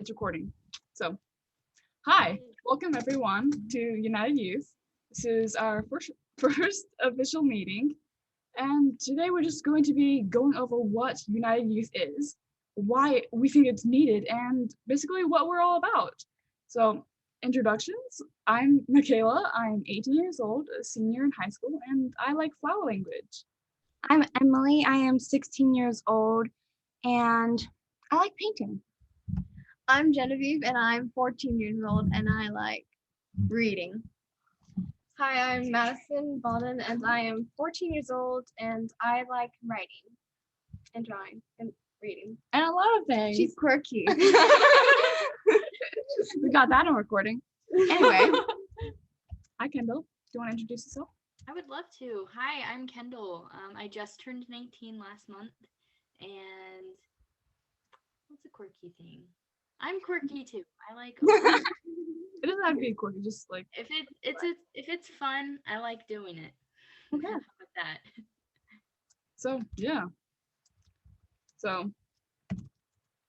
It's recording. So, hi, welcome everyone to United Youth. This is our first official meeting, and today we're just going to be going over what United Youth is, why we think it's needed, and basically what we're all about. So, introductions. I'm Michaela. I'm 18 years old, a senior in high school, and I like flower language. I'm Emily. I am 16 years old, and I like painting. I'm Genevieve, and I'm 14 years old, and I like reading. Hi, I'm Madison Balden, and I am 14 years old, and I like writing and drawing and reading. And a lot of things. She's quirky. We got that on recording. Anyway, hi Kendall. Do you want to introduce yourself? I would love to. Hi, I'm Kendall. I just turned 19 last month, and what's a quirky thing? I'm quirky too. I like. It doesn't have to be quirky, just like if it's fun, I like doing it. okay. How about that? So yeah. So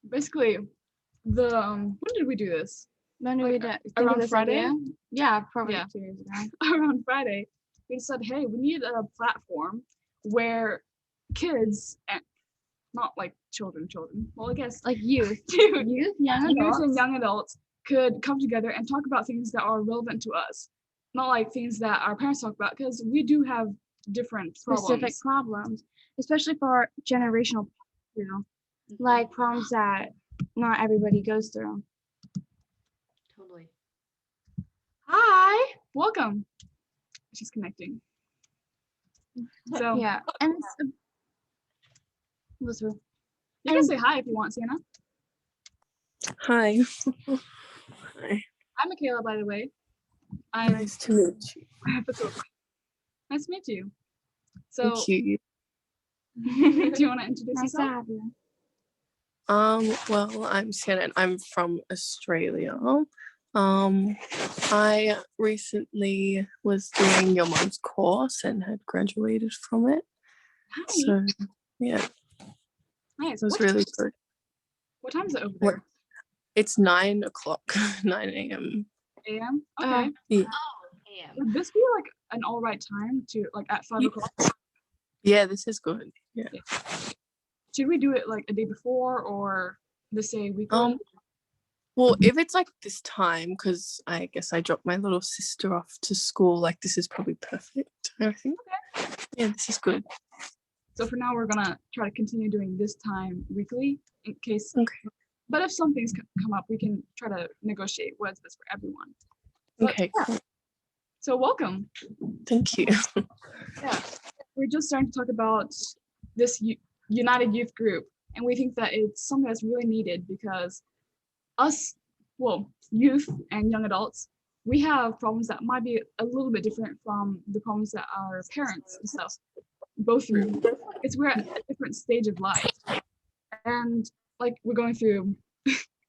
basically, the when did we do this? When did we do Around this Friday? idea? Yeah, probably Yeah. 2 years ago. Around Friday, we said, hey, we need a platform where kids and not like children. Well, I guess Like youth, youth young and adults. young adults could come together and talk about things that are relevant to us, not like things that our parents talk about, because we do have different Specific problems, especially for generational, like problems that not everybody goes through. Totally. Hi, welcome. She's connecting. So Yeah, and it's what's wrong? you can say hi if you want, Sienna. Hi. Hi. I'm Michaela, by the way. I'm Nice to meet you. Nice to meet you. So Thank you. do you want to introduce Nice to yourself? have you. Well, I'm Sienna and I'm from Australia. I recently was doing your mom's course and had graduated from it. Hi. So yeah, Nice. it was really good. What time is it over What- there? It's 9 o'clock, 9 a.m. AM? Okay. Yeah. Oh, damn. Would this be like an all right time to like at 5 Yeah. o'clock? Yeah, this is good. Yeah. Should we do it like a day before or the same week? Well, if it's like this time, because I guess I dropped my little sister off to school, like this is probably perfect, I think. Yeah, this is good. So for now, we're gonna try to continue doing this time weekly in case. Okay. But if some things come up, we can try to negotiate what's best for everyone. But, Okay, yeah. cool. So welcome. Thank you. Yeah, we're just starting to talk about this United Youth group, and we think that it's something that's really needed because us, well, youth and young adults, we have problems that might be a little bit different from the problems that our parents and stuff go through. We're at a different stage of life, and like we're going through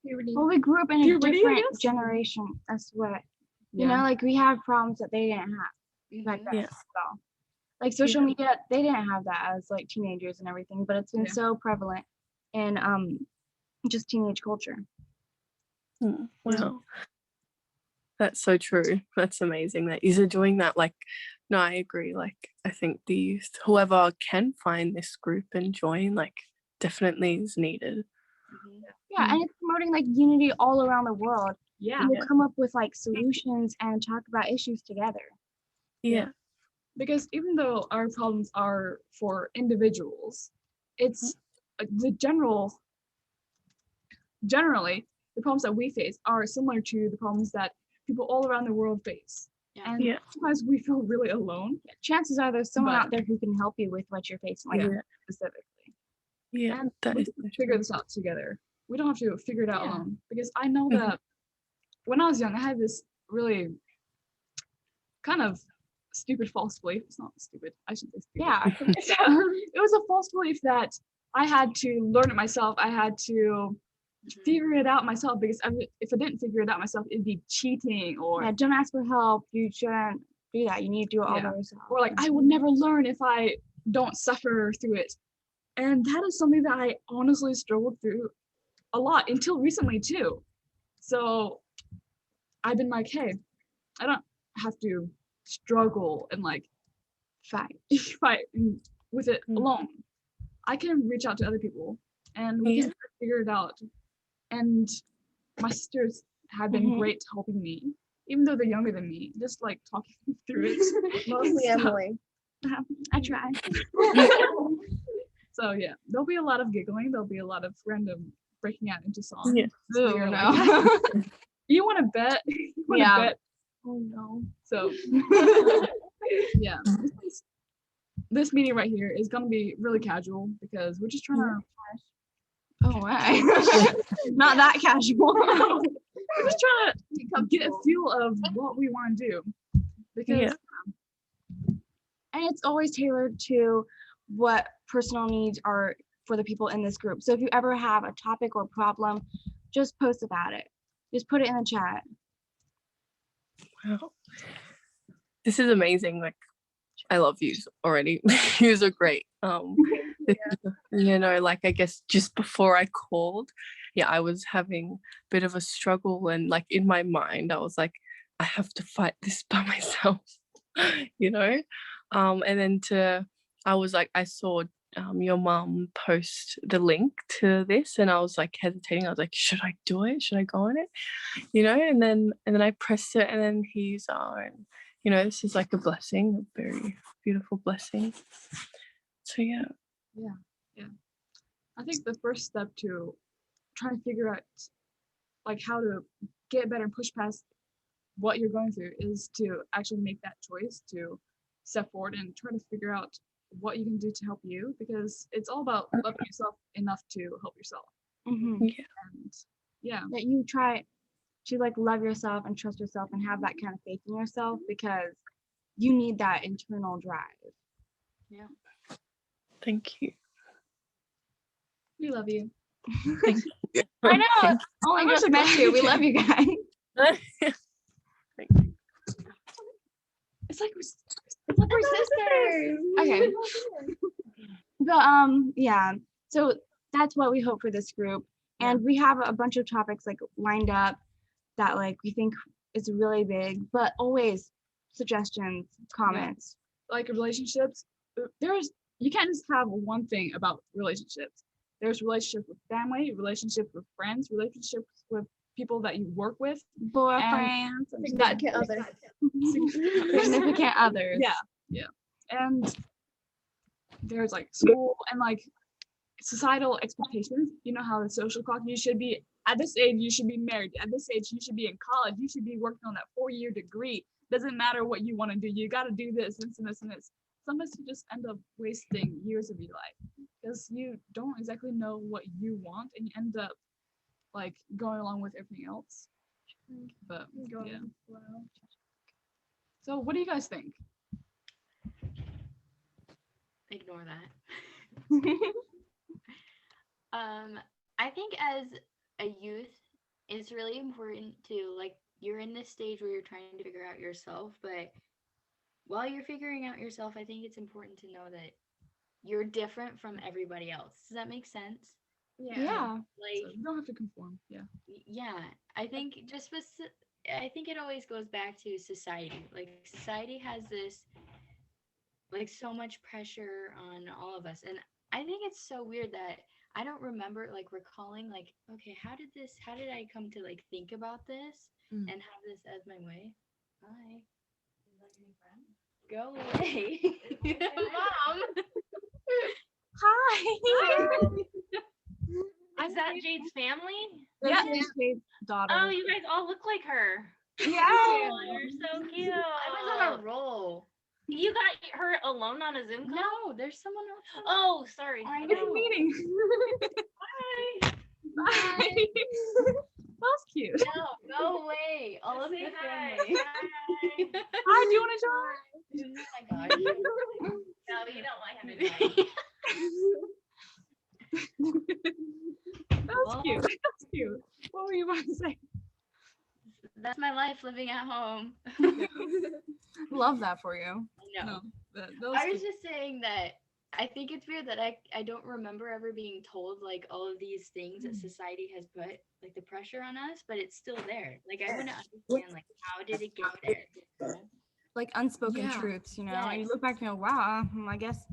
puberty. Well, we grew up in a Puberty, I different guess? generation. That's what Yeah. you know. Like we have problems that they didn't have back then. Yeah. So, like social media, they didn't have that as like teenagers and everything, but it's been Yeah. so prevalent in just teenage culture. Wow. That's so true. That's amazing that you're doing that. Like, no, I agree. Like, I think the youth, whoever can find this group and join, like, definitely is needed. Yeah, and it's promoting like unity all around the world. Yeah. And we'll come up with like solutions and talk about issues together. Yeah. Because even though our problems are for individuals, it's generally the problems that we face are similar to the problems that people all around the world face. Yeah. And Yeah. sometimes we feel really alone. Chances are there's someone But- out there who can help you with what you're facing, like Yeah. specifically. Yeah. And That we is can figure this out together. We don't have to figure it out Yeah. alone. Because I know Mhm. that when I was young, I had this really kind of stupid false belief. It's not stupid. I shouldn't say stupid. Yeah. It was a false belief that I had to learn it myself. I had to figure it out myself because if I didn't figure it out myself, it'd be cheating or Yeah, don't ask for help. You shouldn't do that. You need to do it all Yeah. by yourself. or like I will never learn if I don't suffer through it. And that is something that I honestly struggled through a lot until recently too. So I've been like, hey, I don't have to struggle and like Fight. fight with it Mm. alone. I can reach out to other people and we can figure it out. And my sisters have been Mhm. great helping me, even though they're younger than me, just like talking through it. Mostly So- Emily. I try. So yeah, there'll be a lot of giggling. There'll be a lot of random breaking out into songs. Yeah. So Ooh, you're no. like, you want to bet? You want to Yeah. bet? Oh no. So yeah, this meeting right here is gonna be really casual because we're just trying to Oh my. Not that casual. we're just trying to get a feel of what we want to do because Yeah. And it's always tailored to what personal needs are for the people in this group. So if you ever have a topic or problem, just post about it. Just put it in the chat. Wow. This is amazing. Like, I love yous already. Yous are great. You know, like I guess just before I called, yeah, I was having a bit of a struggle, and like in my mind, I was like, I have to fight this by myself, you know. And then I was like, I saw your mum post the link to this, and I was like hesitating. I was like, should I do it? Should I go on it? You know, and then I pressed it, and then he's and you know, this is like a blessing, a very beautiful blessing. So yeah. I think the first step to trying to figure out like how to get better and push past what you're going through is to actually make that choice to step forward and try to figure out what you can do to help you, because it's all about loving yourself enough to help yourself. Mhm. Yeah. And yeah, That you try to like love yourself and trust yourself and have that kind of faith in yourself, because you need that internal drive. Thank you. we love you. Thank you. I know. Thank Only I'm just actually met glad you. you We came. love you guys. you. It's like We're sisters. Okay. But yeah. So that's what we hope for this group. And we have a bunch of topics like lined up that like we think is really big, but always suggestions, comments. like relationships. You can't just have one thing about relationships. There's relationships with family, relationships with friends, relationships with people that you work with, Boyfriends, Significant other. significant others. yeah, and there's like school and like societal expectations. You know how the social clock, you should be at this age, you should be married. At this age, you should be in college. You should be working on that 4-year degree. Doesn't matter what you want to do. You got to do this, and this, and this. Sometimes you just end up wasting years of your life because you don't exactly know what you want, and you end up like going along with everything else. But yeah. So what do you guys think? Ignore that. I think as a youth, it's really important to, like, you're in this stage where you're trying to figure out yourself, but while you're figuring out yourself, I think it's important to know that you're different from everybody else. Does that make sense? Yeah. Like, So you don't have to conform. Yeah. yeah, I think I think it always goes back to society. Like, society has this, like, so much pressure on all of us, and I think it's so weird that I don't remember like recalling like, okay, how did I come to like think about this and have this as my way? Hi. Go away. Mom. Hi. Is that Jade's family? That's Jade's daughter. Oh, you guys all look like her. Yeah. Oh, you're so cute. I was on a roll. You got her alone on a Zoom call? No, there's someone else. Oh, sorry. I It's a know. meeting. Hi. Bye. That was cute. No, go away. All of your family. Hi, do you want to join? Oh my gosh. No, you don't want him to That was cute. That was cute. What were you about to say? That's my life living at home. Love that for you. I know. No, that was I was cute. just saying that I think it's weird that I don't remember ever being told like all of these things that society has put like the pressure on us, but it's still there. Like I wouldn't understand like how did it get there? You know? Like unspoken Yeah. truths, you know. And you Yes. look back and go, wow, I guess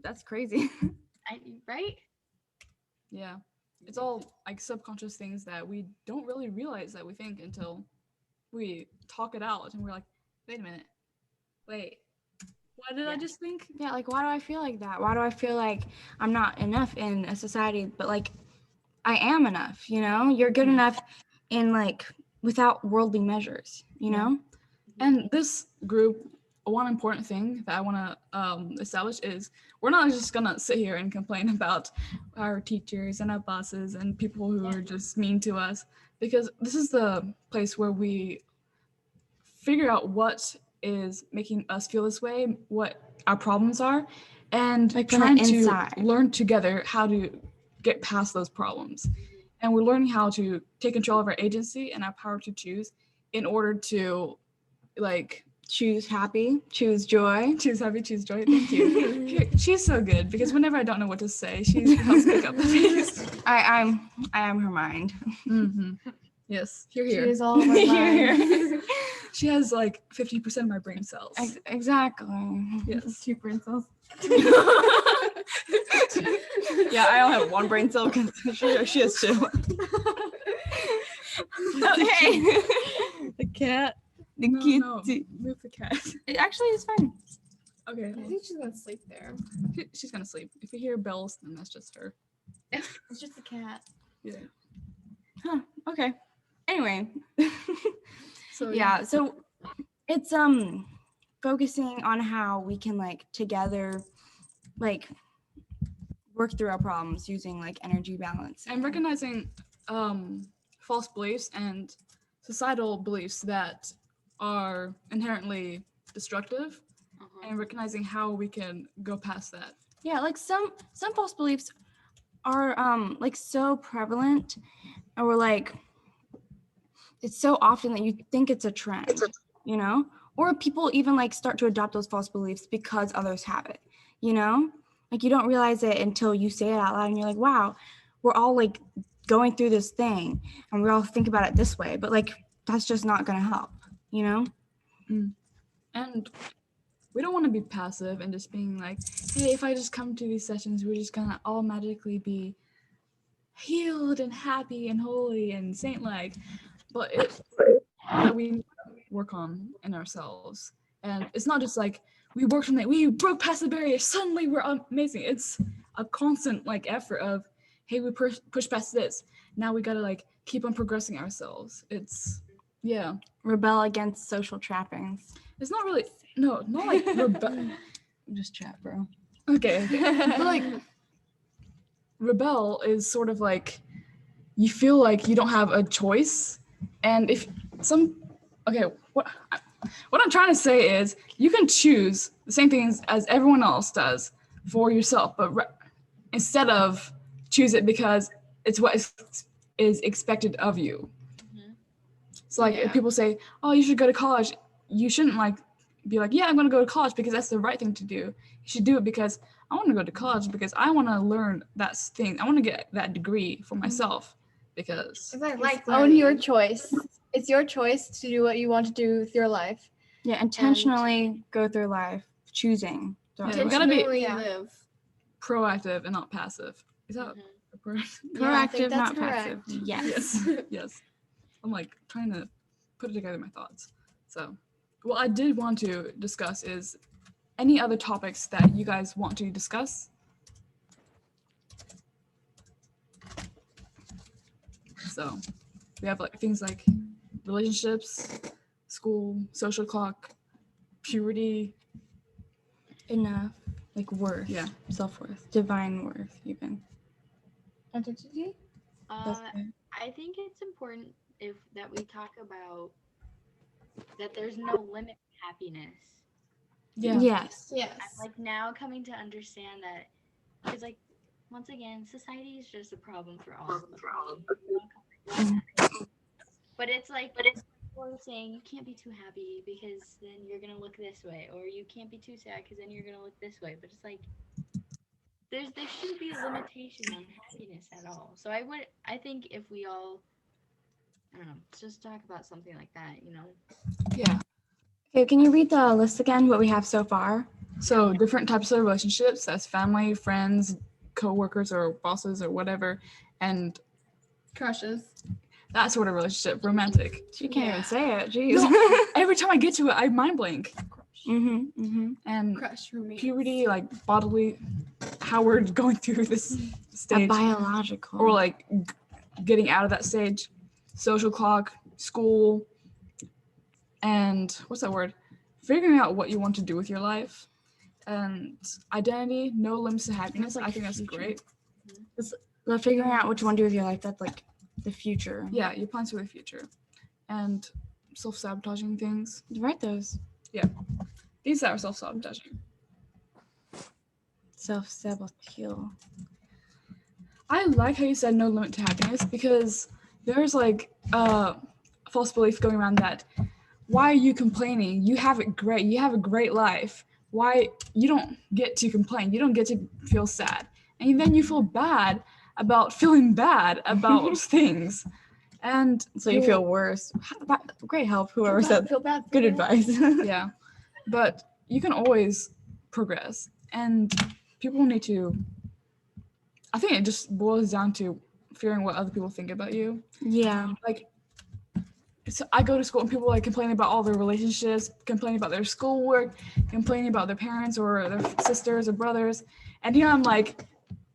that's crazy. Right? Yeah. It's all like subconscious things that we don't really realize that we think until we talk it out and we're like, wait a minute. Wait. What did I Yeah. just think? Yeah, like why do I feel like that? Why do I feel like I'm not enough in a society, but like I am enough, you know? You're good enough in like without worldly measures, you Yeah. know? And this group, one important thing that I want to establish is we're not just going to sit here and complain about our teachers and our bosses and people who are just mean to us, because this is the place where we figure out what is making us feel this way, what our problems are, and Like from the trying to inside. learn together how to get past those problems. And we're learning how to take control of our agency and our power to choose in order to like Choose happy, choose joy. choose happy, choose joy. Thank you. She's so good because whenever I don't know what to say, she helps pick up the pace. I am her mind. Mm-hmm. Yes, here, She here. is all of our mind. She has like 50% of my brain cells. Exactly. Yes. 2 brain cells. Yeah, I only have 1 brain cell because she has 2. Okay. The cat. The No, kitty. no, move the cat. It actually is fine. Okay, I think she's gonna sleep there. she's gonna sleep. If you hear bells, then that's just her. It's just a cat. Yeah. Huh. Okay. Anyway. So Yeah, so it's focusing on how we can like together like work through our problems using like energy balance and recognizing false beliefs and societal beliefs that are inherently destructive, and recognizing how we can go past that. Yeah, like some false beliefs are like so prevalent, or like it's so often that you think it's a trend, you know, or people even like start to adopt those false beliefs because others have it, you know, like you don't realize it until you say it out loud and you're like, wow, we're all like going through this thing and we all think about it this way, but like that's just not going to help, you know. And we don't want to be passive and just being like, hey, if I just come to these sessions, we're just gonna automatically be healed and happy and holy and saint-like. But it's that we work on in ourselves. And it's not just like we worked on it, we broke past the barrier, suddenly we're amazing. It's a constant like effort of, hey, we push past this. Now we gotta like keep on progressing ourselves. It's Rebel against social trappings. it's not really not like Just chat, bro. okay. But like rebel is sort of like you feel like you don't have a choice, and if what I'm trying to say is you can choose the same things as everyone else does for yourself, but instead of choose it because it's what is expected of you. So like if people say, oh, you should go to college, you shouldn't like be like, yeah, I'm gonna go to college because that's the right thing to do. You should do it because I want to go to college because I want to learn that thing. I want to get that degree for myself because Own your choice. It's your choice to do what you want to do with your life. Yeah, intentionally go through life choosing. Yeah, we gotta be live. proactive and not passive. Is that Yeah, I think Proactive, that's not correct. passive. Yes. yes. Yes. I'm like trying to put together my thoughts. So what I did want to discuss is any other topics that you guys want to discuss. So we have like things like relationships, school, social clock, puberty. Enough. Like worth. Yeah. Self-worth. Divine worth, even. Identity? I think it's important that we talk about that there's no limit to happiness. Yeah. Yes. Yes. I'm like now coming to understand that because like once again, society is just a problem for all of us. But it's people saying you can't be too happy because then you're gonna look this way, or you can't be too sad because then you're gonna look this way. But it's like there shouldn't be a limitation on happiness at all. So I think if we all, I don't know, just talk about something like that, you know. Yeah. Okay, can you read the list again, what we have so far? So different types of relationships, that's family, friends, co-workers or bosses or whatever, and Crushes. that sort of relationship, romantic. She can't Yeah. even say it. Jeez. No, every time I get to it, I mind blank. And Crush roommate. puberty, like bodily, how we're going through this A stage, biological. or like getting out of that stage, social clock, school, and what's that word? Figuring out what you want to do with your life, and identity, no limits to happiness. like I think that's future. great. Well, figuring out what you want to do with your life, that's like the future. Yeah, your plans for the future, and self-sabotaging things. Write those. These are self-sabotaging. Self-sabotage. I like how you said no limit to happiness, because there's like a false belief going around that why are you complaining? You have it great. You have a great life. Why you don't get to complain? You don't get to feel sad. And then you feel bad about feeling bad about things. And So you feel worse. Great help, whoever said Feel bad. good advice. yeah. But you can always progress. And people need to, I think it just boils down to fearing what other people think about you. Yeah. Like, so I go to school and people like complaining about all their relationships, complaining about their schoolwork, complaining about their parents or their sisters or brothers. And here I'm like,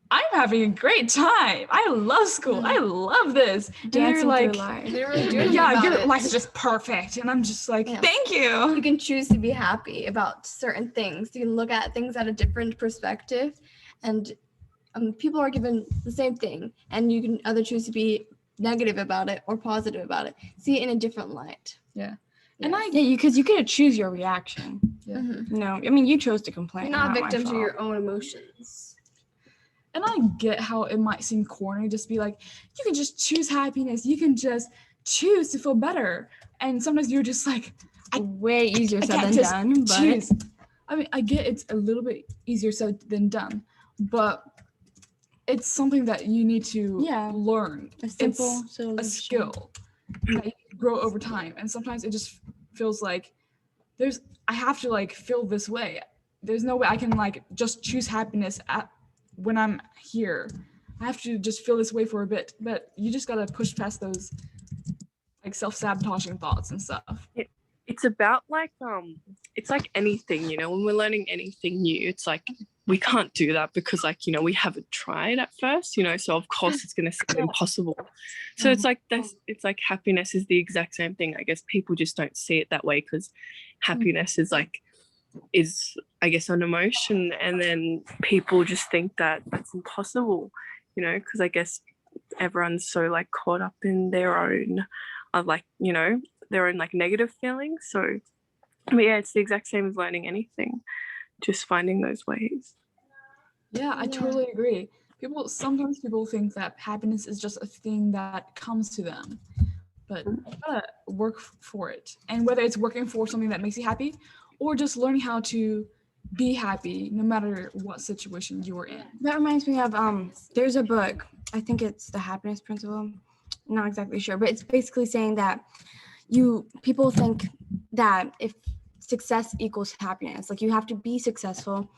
I'm having a great time. I love school. I love this. And they're Dancing like, through life. They're really doing yeah, about your it. life is just perfect. And I'm just like, Yeah. thank you. You can choose to be happy about certain things. You can look at things at a different perspective, and people are given the same thing, and you can either choose to be negative about it or positive about it. See it in a different light. Yeah. And Yeah, because you get to choose your reaction. Yeah. No, I mean you chose to complain. you're not a my victim to fault. your own emotions. And I get how it might seem corny, just be like, you can just choose happiness. You can just choose to feel better. And sometimes you're just like, way easier I said can't than just done, but choose. I mean, I get it's a little bit easier said than done, but it's something that you need to Yeah. learn. a simple It's solution. a skill that you grow over time. And sometimes it just feels like I have to like feel this way. There's no way I can like just choose happiness when I'm here. I have to just feel this way for a bit, but you just gotta push past those like self-sabotaging thoughts and stuff. It's about like it's like anything, you know, when we're learning anything new, it's like we can't do that because like, you know, we haven't tried at first, you know, so of course it's going to seem impossible. So it's like this, it's like happiness is the exact same thing. I guess people just don't see it that way because happiness is I guess an emotion, and then people just think that that's impossible, you know, because I guess everyone's so like caught up in their own like, you know, their own like negative feelings. So but yeah, it's the exact same as learning anything, just finding those ways. Yeah, I totally agree. Sometimes people think that happiness is just a thing that comes to them, but you gotta work for it. And whether it's working for something that makes you happy or just learning how to be happy no matter what situation you are in. That reminds me of there's a book, I think it's The Happiness Principle. I'm not exactly sure, but it's basically saying that people think that if success equals happiness, like you have to be successful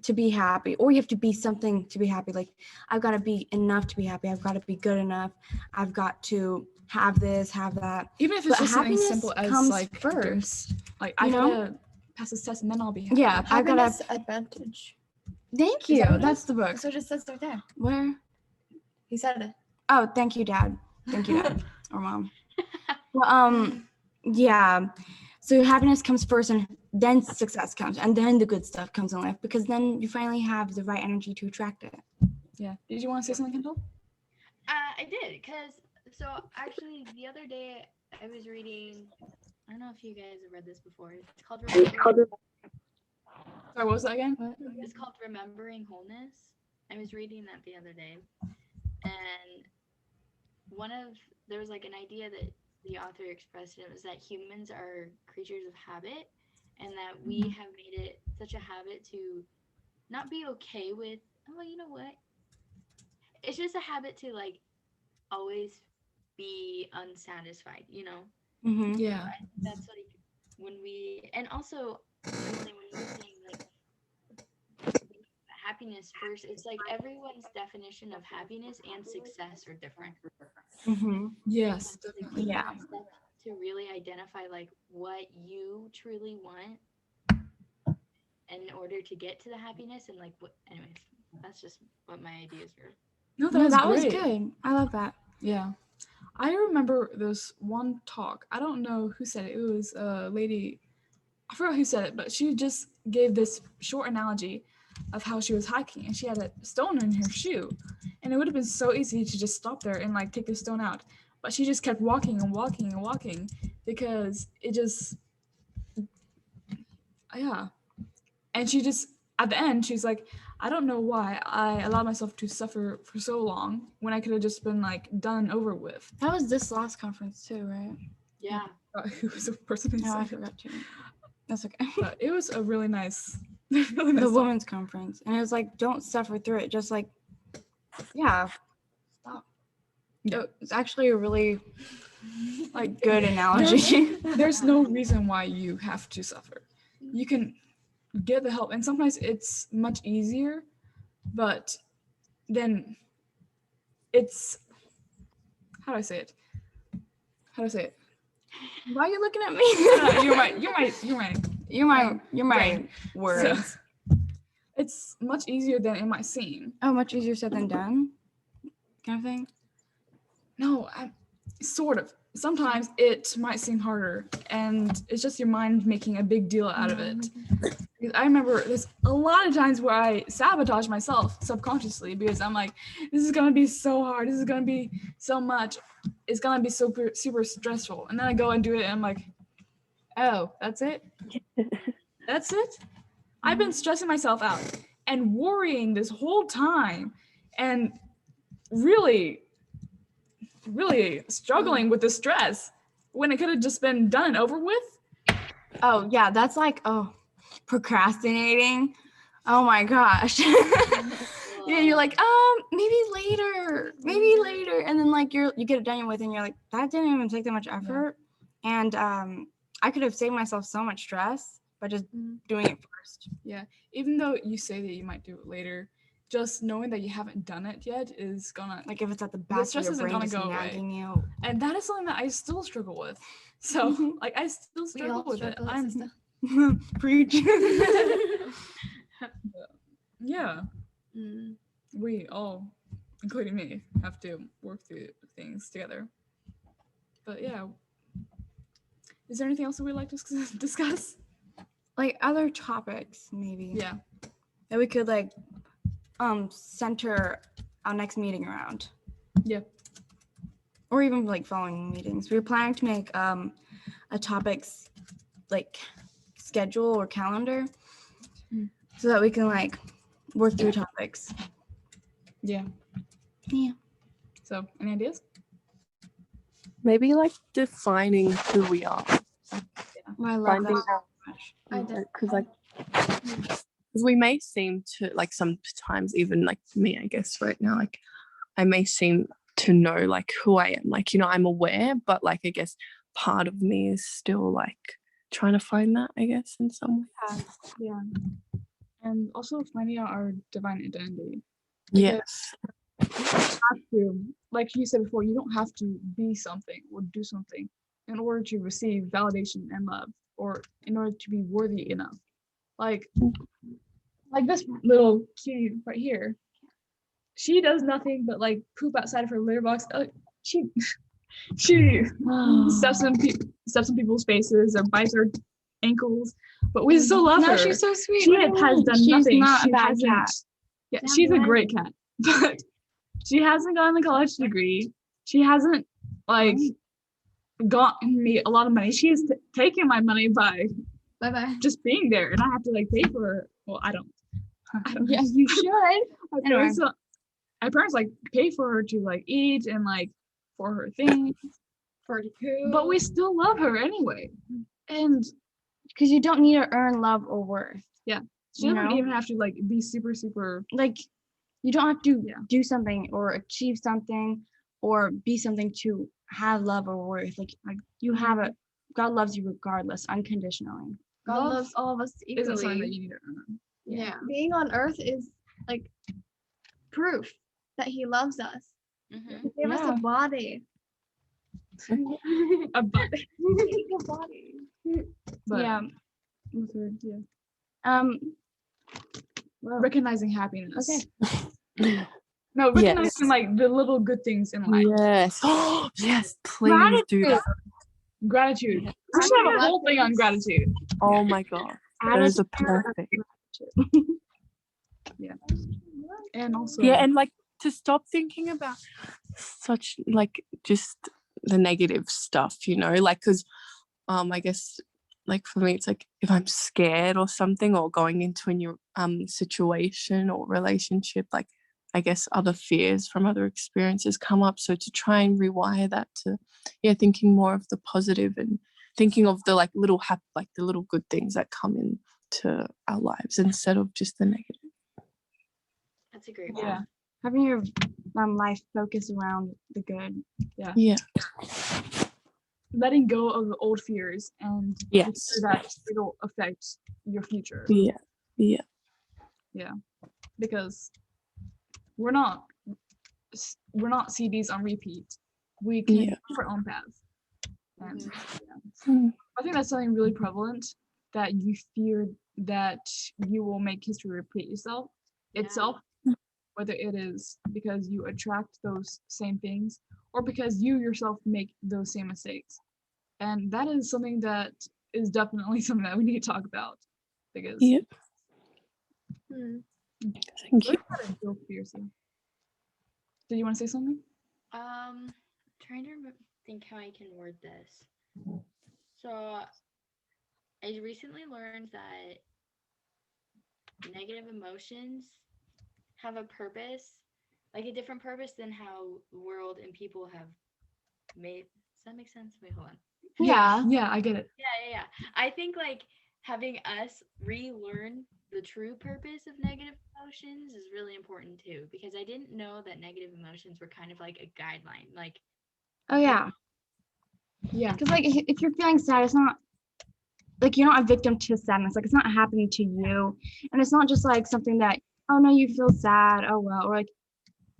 to be happy, or you have to be something to be happy. Like I've got to be enough to be happy. I've got to be good enough. I've got to have this, have that. Even if it's But just something happiness simple as comes like first. like I you know? gotta pass this test and then I'll be happy. Yeah, I've got to. Happiness advantage. Thank Is you. that what it That's is? the book. That's what it says right there. Where? He said it. Oh, thank you, Dad. Thank you, Dad or Mom. Well, yeah. So happiness comes first, and then success comes, and then the good stuff comes in life, because then you finally have the right energy to attract it. Yeah. Did you want to say something, Kendall? I did, because so actually the other day I was reading, I don't know if you guys have read this before. It's called Sorry, what was that again? It's called Remembering Wholeness. I was reading that the other day, and there was like an idea that the author expressed, and it was that humans are creatures of habit, and that we have made it such a habit to not be okay with oh, you know what? It's just a habit to like always be unsatisfied, you know? Mm-hmm. Yeah. I think that's like when we, and also, Emily, when you were saying like happiness first, it's like everyone's definition of happiness and success are different. Mm-hmm. Yes. Sometimes, like, Definitely. taking Yeah. that step to really identify like what you truly want in order to get to the happiness and like what, anyways, that's just what my ideas were. No, No, was that was great. good. I love that. Yeah. I remember this one talk. I don't know who said it. It was a lady. I forgot who said it, but she just gave this short analogy of how she was hiking and she had a stone in her shoe. And it would have been so easy to just stop there and like take the stone out. But she just kept walking and walking and walking because it just, yeah. And she just, at the end, she's like, I don't know why I allowed myself to suffer for so long when I could have just been like done and over with. That was this last conference too, right? Yeah. Who was the person who No, I said it? forgot to. That's okay. But it was a really nice, really nice The talk. women's conference, and it was like, don't suffer through it. Just like, yeah, stop. Yeah. It's actually a really like good analogy. There's no reason why you have to suffer. You can get the help, and sometimes it's much easier, but then it's, how do I say it? How do I say it? Why are you looking at me? You're right. You're my Brain. words. It's much easier than it might seem. Oh, much easier said than done, kind of thing. No, sort of. Sometimes it might seem harder, and it's just your mind making a big deal out of it. Because I remember there's a lot of times where I sabotage myself subconsciously because I'm like, this is gonna be so hard. This is gonna be so much. It's gonna be super super stressful. And then I go and do it, and I'm like, oh, that's it. That's it. I've been stressing myself out and worrying this whole time, and really struggling with the stress when it could have just been done and over with. Oh yeah, that's like procrastinating. Oh my gosh. Yeah, you're like, maybe later, and then like you get it done with, and you're like, that didn't even take that much effort, and I could have saved myself so much stress by just doing it first. Yeah, even though you say that you might do it later, just knowing that you haven't done it yet is gonna, Like if it's at the back of stress your isn't brain gonna just go away. nagging you. and that is something that I still struggle with. So like I still We struggle all with it. struggle, I'm sister. Preach. yeah, Mm. we all, including me, have to work through things together. But yeah, is there anything else that we'd like to discuss? Like other topics maybe Yeah. that we could like center our next meeting around. Yeah. Or even like following meetings. We're planning to make a topics like schedule or calendar so that we can like work through topics. Yeah. Yeah. So, any ideas? Maybe like defining who we are. Well, I love Finding that out, so much. I did. because we may seem to, like, sometimes even like me, I guess right now, like I may seem to know like who I am, like, you know, I'm aware, but like I guess part of me is still like trying to find that, I guess, in some way. Yeah. And also finding out our divine identity. Yes. Have to, like you said before, you don't have to be something or do something in order to receive validation and love, or in order to be worthy enough. Like this little cutie right here, she does nothing but like poop outside of her litter box. She steps in people's faces or bites her ankles, but we still love her. No, she's so sweet. She What do you has mean? done She's nothing. not She a bad hasn't- cat. Yeah, Yeah, she's a why? great cat, but she hasn't gotten a college degree. She hasn't like gotten me a lot of money. She's taken my money by Bye bye. just being there, and I have to like pay for her. Well, I don't. Yeah, you should. My Anyway. parents like pay for her to like eat and like for her things, For the poo. but we still love her anyway. And Because you don't need to earn love or worth. she You doesn't know? even have to like be super super. Like You don't have to do something or achieve something or be something to have love or worth. Like you have it. God loves you regardless, unconditionally. God Love loves all of us isn't something that equally. you need to earn. Yeah. Being on earth is like proof that he loves us. Mhm. He gave us a body. A body. A body. But Yeah. Well, recognizing happiness. okay. No, recognizing Yes. like the little good things in life. Yes. Yes, please do that. Gratitude. We should have a whole thing on gratitude. Oh my god. Those are perfect. And also Yeah, and like to stop thinking about such like just the negative stuff, you know, like because I guess like for me it's like if I'm scared or something or going into a new situation or relationship, like I guess other fears from other experiences come up. So to try and rewire that to thinking more of the positive and thinking of the like little like the little good things that come into our lives instead of just the negative. That's a great yeah. one. Having your life focus around the good. Yeah. Letting go of the old fears and Yes. so that it'll affect your future. Yeah. Because we're not CDs on repeat. We can Yeah. have our own path. And Mm. I think that's something really prevalent, that you fear that you will make history repeat itself, whether it is because you attract those same things or because you yourself make those same mistakes. And that is something that is definitely something that we need to talk about, because Yeah. Thank you. learn how to feel fiercely. Did you want to say something? Trying to think how I can word this. So I recently learned that negative emotions have a purpose, like a different purpose than how the world and people have made. Does that make sense? Wait, hold on. Yeah, I get it. Yeah. I think like having us relearn the true purpose of negative emotions is really important too, because I didn't know that negative emotions were kind of like a guideline. Like, Oh yeah. Yeah. Because like if you're feeling sad, it's not like you're not a victim to sadness. Like it's not happening to you, and it's not just like something that, oh no, you feel sad, oh well, or like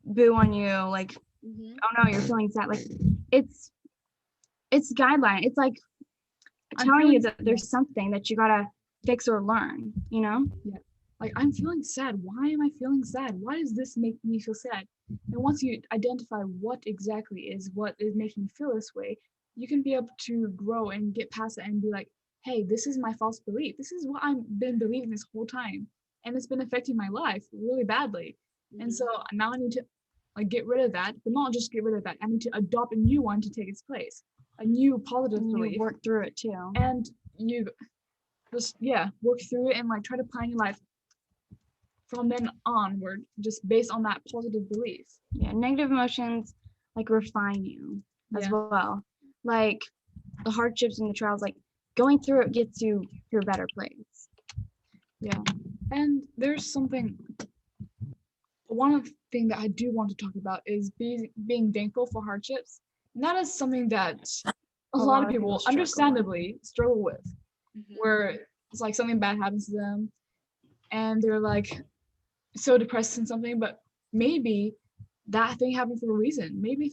boo on you, like oh no, you're feeling sad. Like it's guideline. It's like telling you that there's something that you gotta fix or learn, you know? Yeah. Like, I'm feeling sad. Why am I feeling sad? Why does this make me feel sad? And once you identify what exactly is what is making you feel this way, you can be able to grow and get past it and be like, hey, this is my false belief. This is what I've been believing this whole time. And it's been affecting my life really badly. And so now I need to like get rid of that, but not just get rid of that. I need to adopt a new one to take its place. A new positive belief. You work through it too. And you just work through it and like try to plan your life from then onward, just based on that positive belief. Yeah, negative emotions like refine you as well. Like the hardships and the trials, like going through it gets you to a better place. Yeah. And there's one thing that I do want to talk about is being thankful for hardships. And that is something that a lot of people understandably struggle with, where it's like something bad happens to them and they're like so depressed in something, but maybe that thing happened for a reason. Maybe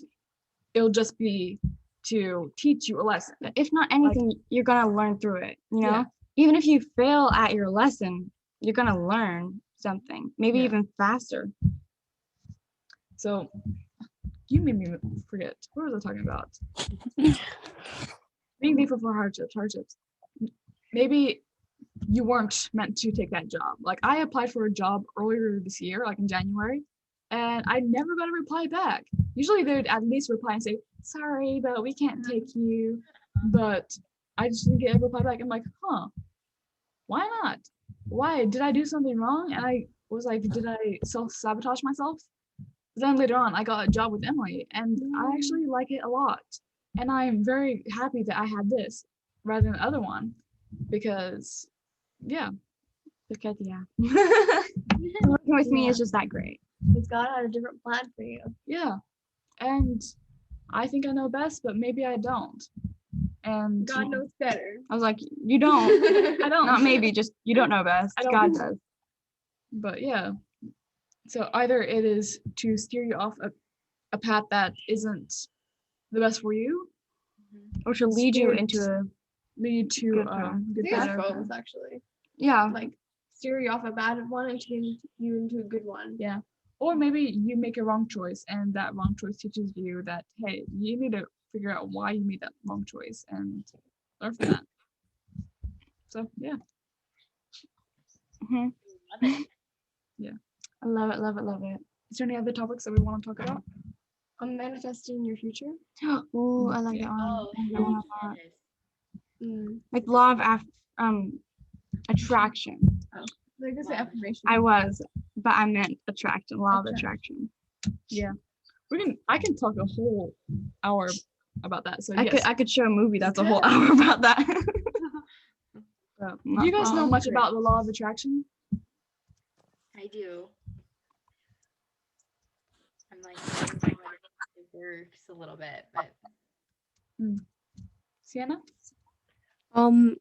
it'll just be to teach you a lesson. If not anything, you're gonna learn through it, you know? Yeah. Even if you fail at your lesson, you're gonna learn something, maybe even faster. So you made me forget. What was I talking about? Being thankful for hardships. Maybe you weren't meant to take that job. Like I applied for a job earlier this year, like in January, and I never got a reply back. Usually they'd at least reply and say, sorry, but we can't take you. But I just didn't get a reply back. I'm like, why not? Why? Did I do something wrong? And I was like, did I self-sabotage myself? But then later on, I got a job with Emily, and I actually like it a lot. And I'm very happy that I had this rather than the other one, because working with me is just that great. Because God had a different plan for you. Yeah. And I think I know best, but maybe I don't. And God knows better. I was like, you don't. I don't. Not maybe, just you don't know best. I don't. God does. But yeah. So either it is to steer you off a path that isn't the best for you, Or to lead you Steer- into a lead to Good a path. good I think path. it's both, actually. yeah. Like, steer you off a bad one and turn you into a good one. Yeah. Or maybe you make a wrong choice and that wrong choice teaches you that, hey, you need to figure out why you made that wrong choice and learn from that. So yeah. hmm Love it. I love it, love it, love it. Is there any other topics that we want to talk about? Manifesting your future. Ooh, I like Yeah. that one. Oh, I like that one a lot. yes. Like law of attraction. Like this Wow. affirmation. I was, but I meant attraction, law of attraction. I can talk a whole hour about that. So I yes. could show a movie that's a whole hour about that. Do you guys know much about the law of attraction? I do. I'm like learning how it works a little bit, but Sienna? I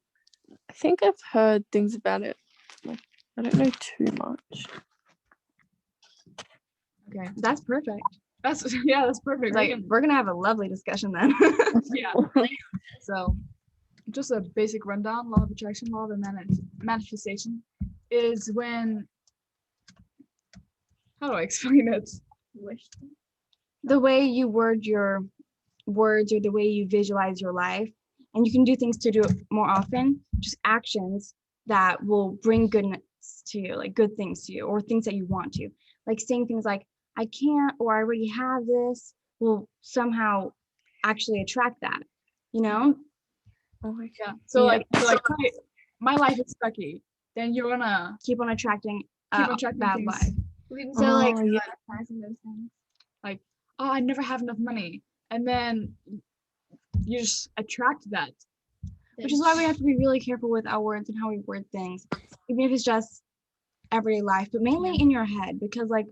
think I've heard things about it. Like, I don't know too much. Okay. That's perfect. That's perfect. It's like we're gonna have a lovely discussion then. Yeah. So just a basic rundown, law of attraction, law of manifestation is when, how do I explain it? Wish. The way you word your words or the way you visualize your life, and you can do things to do it more often, just actions that will bring goodness to you, like good things to you or things that you want to, like saying things like I can't or I already have this will somehow actually attract that, you know. Oh my God. Yeah. So Yeah. like my life is sucky, then you're gonna Keep on attracting keep a attracting bad things. life. So like yeah. manifesting those things. Oh, I never have enough money. And then you just attract that. Which is why we have to be really careful with our words and how we word things, even if it's just everyday life, but mainly in your head. Because like,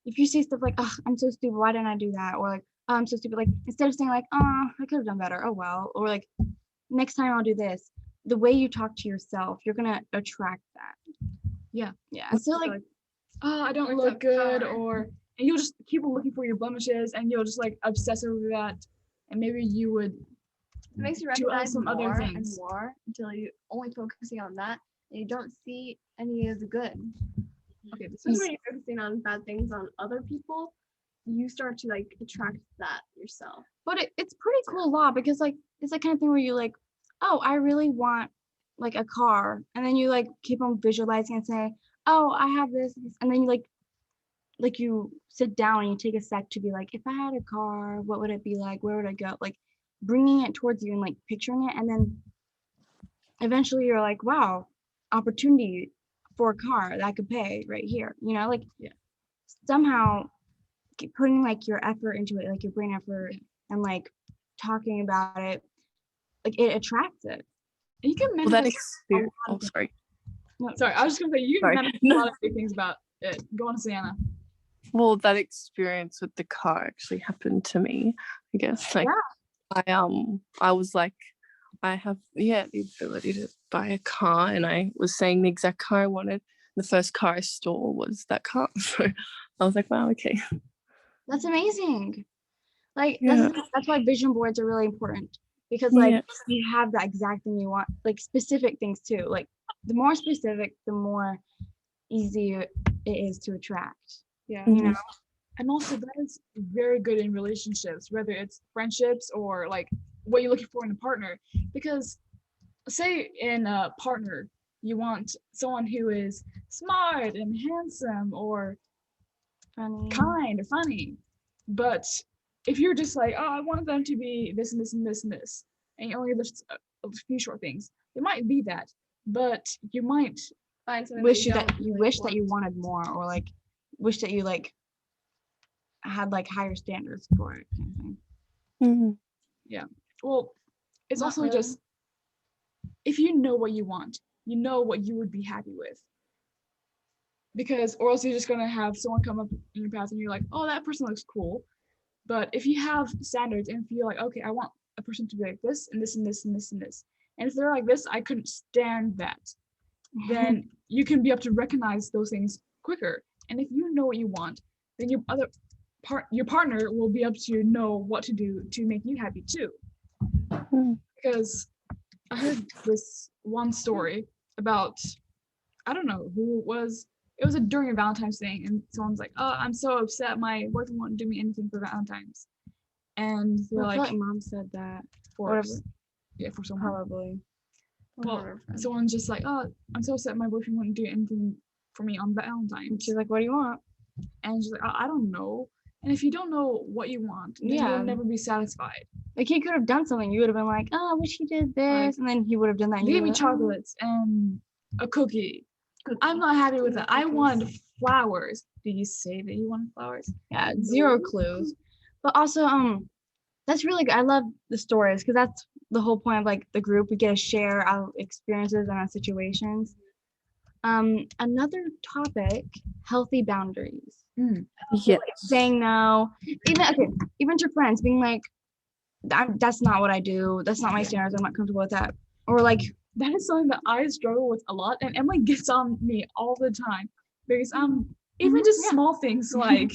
if you say stuff like, "Oh, I'm so stupid. Why didn't I do that?" Or like, "Oh, I'm so stupid." Like instead of saying like, "Oh, I could have done better. Oh well," or like, "Next time I'll do this." The way you talk to yourself, you're gonna attract that. Yeah. Yeah. So like, Oh, I don't Brings look up good, power. and you'll just keep on looking for your blemishes and you'll just like obsess over that. And maybe you would It makes you do recognize some other more and things. more until you only focusing on that and you don't see any of the good. Okay, this Especially is when you're focusing on bad things on other people, you start to like attract that yourself. but it's pretty cool law because like it's that kind of thing where you like, oh, I really want like a car, and then you like keep on visualizing and say, oh, I have this, and then you like you sit down and you take a sec to be like, if I had a car, what would it be like? Where would I go? Like bringing it towards you and like picturing it, and then eventually you're like, wow, opportunity for a car that I could pay right here. You know, like somehow putting like your effort into it, like your brain effort, and like talking about it, like it attracts it. you can Well, that manifest. experience. Oh, sorry. Sorry, I was just gonna say you can Sorry. manifest a lot of big things about it. Go on, Sienna. Well, that experience with the car actually happened to me. I guess like I was like, I have the ability to buy a car, and I was saying the exact car I wanted. The first car I saw was that car, so I was like, wow, okay. That's amazing. Like Yeah. that's why vision boards are really important, because like Yeah. you have that exact thing you want, like specific things too. Like the more specific, the more easy it is to attract. Yeah. You know, And also that is very good in relationships, whether it's friendships or like what you're looking for in a partner. Because say in a partner, you want someone who is smart and handsome or funny. kind or funny. But if you're just like, oh, I want them to be this and this and this and this, and you only list a few short things, it might be that. But you might Find something Wish you don't that you really wish that want. you wanted more, or like wish that you like had like higher standards for it, kind of thing. Mhm. well, it's Not also really. just if you know what you want, you know what you would be happy with. because or else you're just gonna have someone come up in your path and you're like, oh, that person looks cool. But if you have standards and if you're like, okay, I want a person to be like this and this and this and this and this, and if they're like this, I couldn't stand that, then you can be able to recognize those things quicker. And if you know what you want, then your partner will be able to know what to do to make you happy too. Because I heard this one story about, I don't know who it was. It was during a Valentine's thing, and someone's like, "Oh, I'm so upset. My boyfriend won't do me anything for Valentine's." And they're I feel like, like mom said that. for Whatever. yeah, for someone. Probably. Well, someone's just like, "Oh, I'm so upset. My boyfriend wouldn't do anything for me on And Valentine's." she's like, what do you want? And she's like, I don't know. And if you don't know what you want, then Yeah. you'll never be satisfied. Like he could have done something. You would have been like, oh, I wish he did this. Like, and then he would have done that. and They you gave me would have- chocolates and a cookie. I'm not happy with it. I want flowers. Did you say that you wanted flowers? Yeah, zero clues. But also, that's really good. I love the stories because that's the whole point of like the group. We get to share our experiences and our situations. Another topic, healthy boundaries. Yes. Saying no, even to friends, being like, that's not what I do. That's not my standards. I'm not comfortable with that. Or like, That is something that I struggle with a lot, and Emily gets on me all the time because even just small things like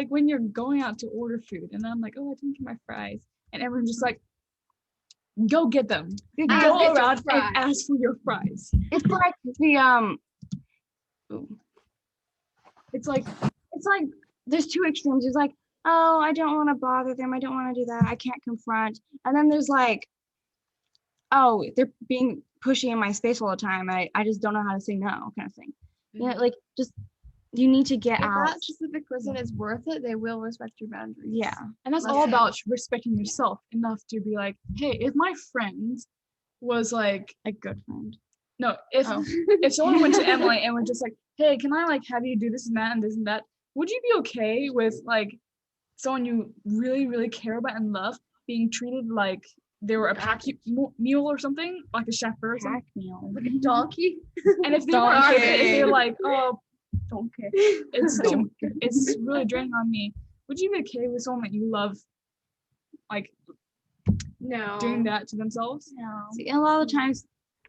when you're going out to order food, and I'm like, oh, I didn't get my fries, and everyone's just like, go get them. Get Go your around fries. and ask for your fries. it's like It's like there's two extremes. There's like, oh, I don't want to bother them. I don't want to do that. I can't confront. And then there's like, oh, they're being pushy in my space all the time. I just don't know how to say no, kind of thing. Yeah, like just you need to get If out. that specific person is worth it, they will respect your boundaries. Yeah. And that's all about respecting yourself enough to be like, hey, if my friend was like A good friend. no, if if someone went to Emily and was just like, hey, can I like have you do this and that and this and that, would you be okay with like someone you really, really care about and love being treated like they were a pack mule or something, like a chauffeur or something? Pack meal. Like a donkey. And if they weren't out of it, if Donkey. they're like, oh, donkey, it's Donkey. it's really draining on me, would you be okay with someone that you love like No. doing that to themselves? No. See, a lot of the times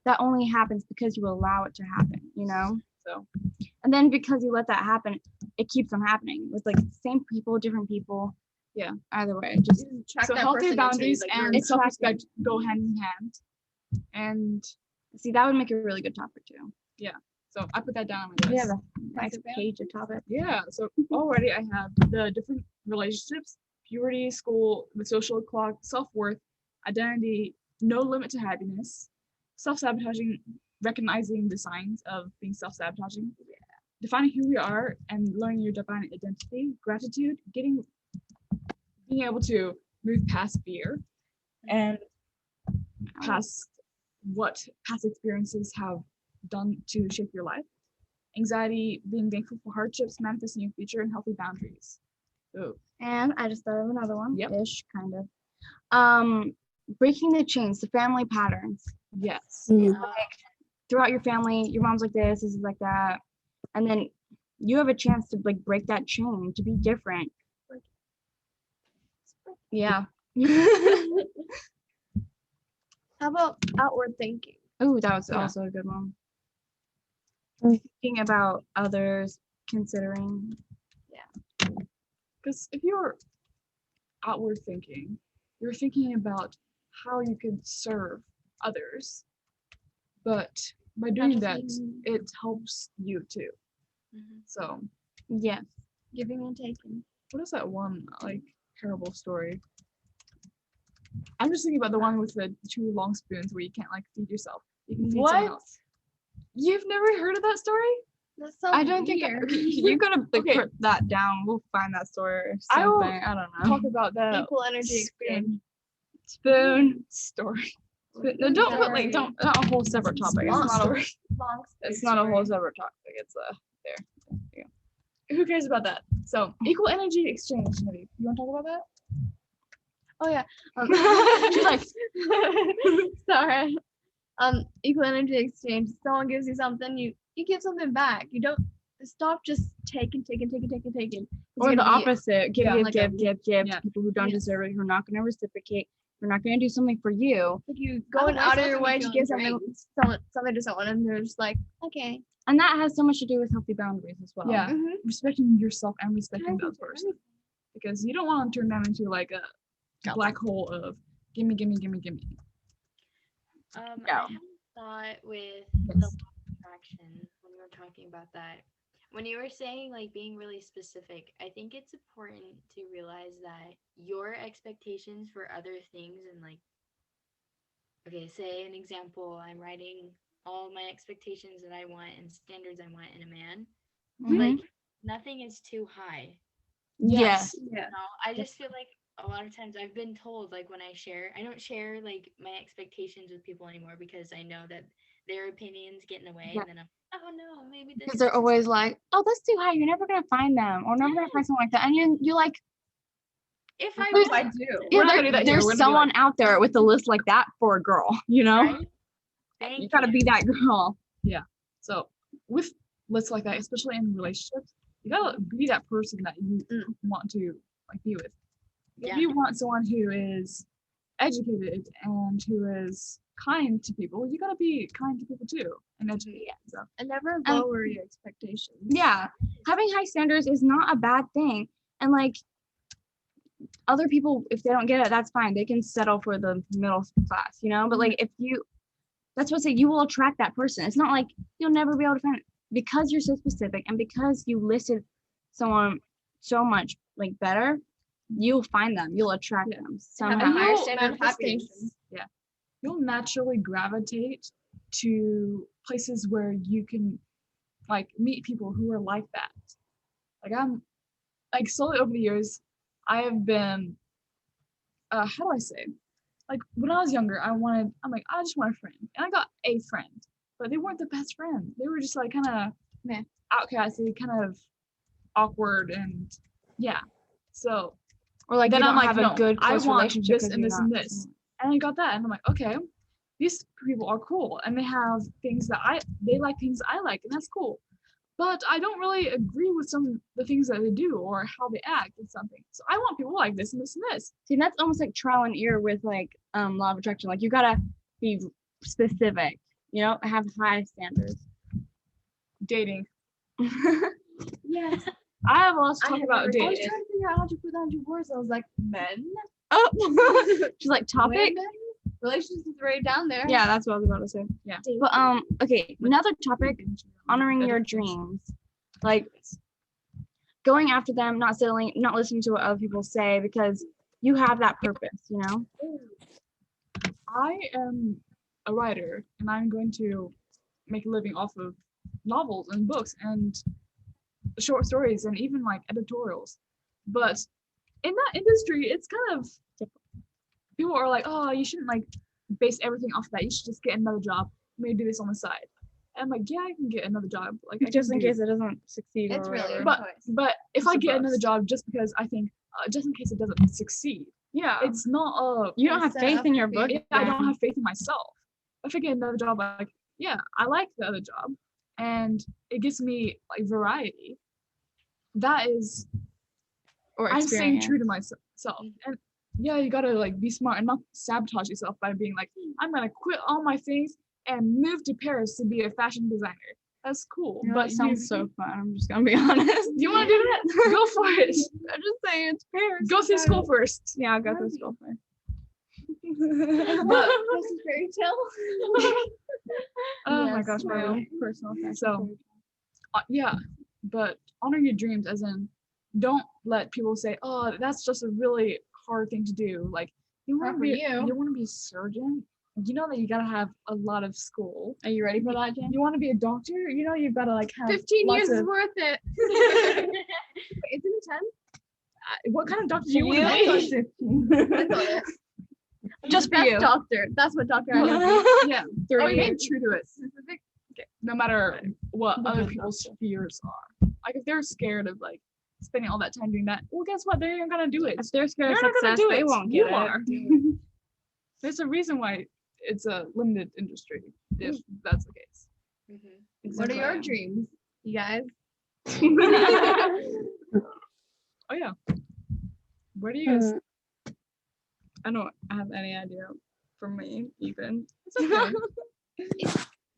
that only happens because you allow it to happen, you know? So And then because you let that happen, it keeps on happening with like same people, different people. Yeah. Either way, just Track so that healthy person until boundaries like, you're and It's self-respect go hand in hand. And see that would make a really good topic too. so I put that down on my list. We have a nice it down. page of topic. Yeah, so already I have the different relationships, puberty, school, the social clock, self-worth, identity, no limit to happiness, self-sabotaging, recognizing the signs of being self-sabotaging, defining who we are and learning your divine identity, gratitude, being able to move past fear and past what past experiences have done to shape your life, anxiety, being thankful for hardships, manifesting your future, and healthy boundaries. So And I just thought of another one. Yep. Ish, kind of. Breaking the chains, the family patterns. yes, Throughout your family, your mom's like this is like that. And then you have a chance to like break that chain, to be different. Yeah. How about outward thinking? Oh, that was Yeah. also a good one. Thinking about others, considering. because if you're outward thinking, you're thinking about how you can serve others, but by doing that, it helps you too. So Yes. Giving and taking. what is that one like parable story? I'm just thinking about the one with the two long spoons where you can't like feed yourself. You can feed someone What? else. You've never heard of that story? That's so I don't think weird. you gotta like, Okay. put that down. We'll find that story or I will something. I don't know. Talk about the Equal energy exchange. Spoon. story. No, don't put Sorry. like not a whole separate topic. It's Long not a story. Long it's not a whole separate topic. It's Who cares about that? So equal energy exchange. Maybe you want to talk about that? Oh yeah. She's like, Sorry. Equal energy exchange. Someone gives you something, you give something back. You don't stop just taking. Or the gonna be- opposite, give like a- to yeah. people who don't Yes. deserve it, who are not going to reciprocate, who are not going to do something for you. Like you Otherwise, going out of that's your gonna way be to give feeling something to someone, and they're just like, okay. And that has so much to do with healthy boundaries as well. Yeah. Mhm. Respecting yourself and respecting the other Everything, person. Because you don't want to turn them into like a black hole of gimme. I Yeah. had a thought with the Yes. law of attraction when we were talking about that. When you were saying like being really specific, I think it's important to realize that your expectations for other things and like, okay, say an example, I'm writing all my expectations that I want and standards I want in a man. Mhm. Like nothing is too high. Yes. Yeah. No, I just feel like a lot of times I've been told like when I don't share like my expectations with people anymore because I know that their opinions get in the way, Yeah. and then I'm, oh no, maybe this. Because they're always like, oh, that's too high. You're never going to find them. Or never going to find someone like that. And you like, If I There's- do, I do. yeah, We're not gonna do that here. there's We're gonna be someone out there with a list like that for a girl, you know? right? Thank You got to be that girl. So with lists like that, especially in relationships, you gotta be that person that you want to like be with. Yeah. If you want someone who is educated and who is kind to people, you gotta be kind to people too and educated. So And never lower your expectations. Yeah. Having high standards is not a bad thing. And like, other people, if they don't get it, that's fine. They can settle for the middle class, you know? But like, if you, that's what I say, you will attract that person. It's not like you'll never be able to find it. Because you're so specific and because you listed someone so much like better, you'll find them. You'll attract them Have a somehow. higher you'll standard of happiness. you'll naturally gravitate to places where you can like meet people who are like that. Like I'm like slowly over the years, I have been how do I say? Like when I was younger, I'm like, I just want a friend. And I got a friend, but they weren't the best friend. They were just like kind of outcasted, kind of awkward and yeah. So Or like, then you I'm don't like, have no, a good I close want relationship this 'cause and you're this and not- this. And I got that and I'm like, okay, these people are cool and they have things that they like things I like and that's cool. But I don't really agree with some of the things that they do or how they act and something. So I want people like this and this and this. See, that's almost like trial and error with like law of attraction. Like you gotta be specific, you know, have high standards. Dating. Yes. I have a lot to I talk have about never- I was dating. trying to figure out how to put that into words. I was like, men? Oh, she's like topic. Women? Relationships is right down there. Yeah, that's what I was about to say. Yeah. But okay, another topic, honoring your dreams. Like going after them, not settling, not listening to what other people say because you have that purpose, you know? I am a writer and I'm going to make a living off of novels and books and short stories and even like editorials. But in that industry, it's kind of people are like, oh, you shouldn't like base everything off that. You should just get another job. Maybe do this on the side. And I'm like, yeah, I can get another job. Like I Just can in do- case it doesn't succeed. It's or really whatever. a But- choice. But if It's I a get another bust. job just because I think, just in case it doesn't succeed, yeah, it's not you don't have set faith up in your for book. failure. I don't have faith in myself. If I get another job, like, yeah, I like the other job and it gives me like variety. That is, or I'm staying experience. true to myself. And yeah, you gotta like be smart and not sabotage yourself by being like, I'm gonna quit all my things and move to Paris to be a fashion designer. That's cool. You know, but that sounds so fun. I'm just gonna be honest. you wanna do that? Go for it. I'm just saying it's Paris. Go through school first. Yeah, I'll go through school first. But This is fairy tale. oh my Yes, gosh, my true. personal thing. So yeah, but honor your dreams as in don't let people say, oh, that's just a really hard thing to do. Like you Not want to for be you. you want to be a surgeon, you know that you gotta have a lot of school. Are you ready for that, Jen? You want to be a doctor, you know you've gotta like have 15 lots years is of, worth it. Isn't it 10? what kind of doctor do you want to be? Just for Best you. doctor. That's what doctor I want to be. Yeah, 30 oh, you years. ain't true to it. Okay. No matter what other people's fears are. Like if they're scared of like spending all that time doing that, well, guess what? They ain't gonna do it. If they're scared of They're not gonna success, do they it. won't You get it. are. There's a reason why it's a limited industry, if that's the case. Mhm. What are your dreams, you guys? Oh yeah. Where do you guys? I don't have any idea from me even. It's okay.